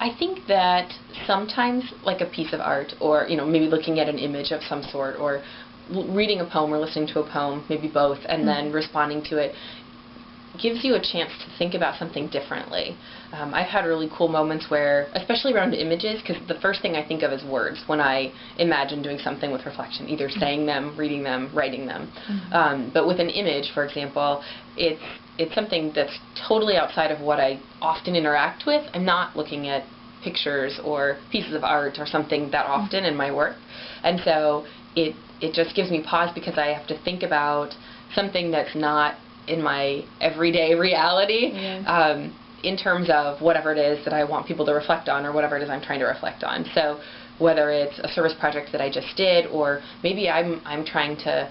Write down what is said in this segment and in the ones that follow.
I think that sometimes, like a piece of art, or maybe looking at an image of some sort, or reading a poem or listening to a poem, maybe both, and then responding to it, gives you a chance to think about something differently. I've had really cool moments where, especially around images, because the first thing I think of is words when I imagine doing something with reflection, either saying them, reading them, writing them. But with an image, for example, it's something that's totally outside of what I often interact with. I'm not looking at pictures or pieces of art or something that often in my work. And so it just gives me pause because I have to think about something that's not in my everyday reality, in terms of whatever it is that I want people to reflect on or whatever it is I'm trying to reflect on. So whether it's a service project that I just did, or maybe I'm trying to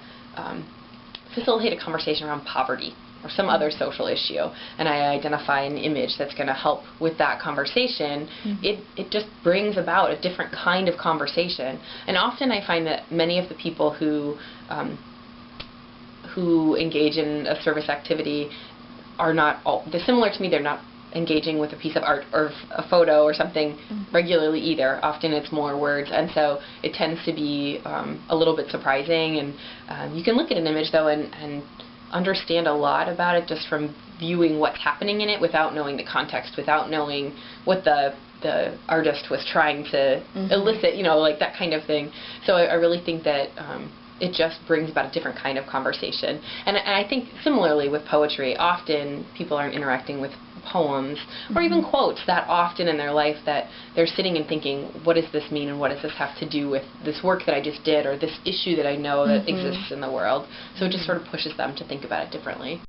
facilitate a conversation around poverty or some other social issue, and I identify an image that's going to help with that conversation, it just brings about a different kind of conversation. And often I find that many of the people who engage in a service activity are not they're similar to me. They're not engaging with a piece of art or a photo or something regularly either. Often it's more words, and so it tends to be a little bit surprising. And you can look at an image though and understand a lot about it just from viewing what's happening in it without knowing the context, without knowing what the artist was trying to elicit, like that kind of thing. So I really think that it just brings about a different kind of conversation. And I think similarly with poetry, often people aren't interacting with poems or even quotes that often in their life, that they're sitting and thinking, what does this mean and what does this have to do with this work that I just did or this issue that I know that exists in the world. So it just sort of pushes them to think about it differently.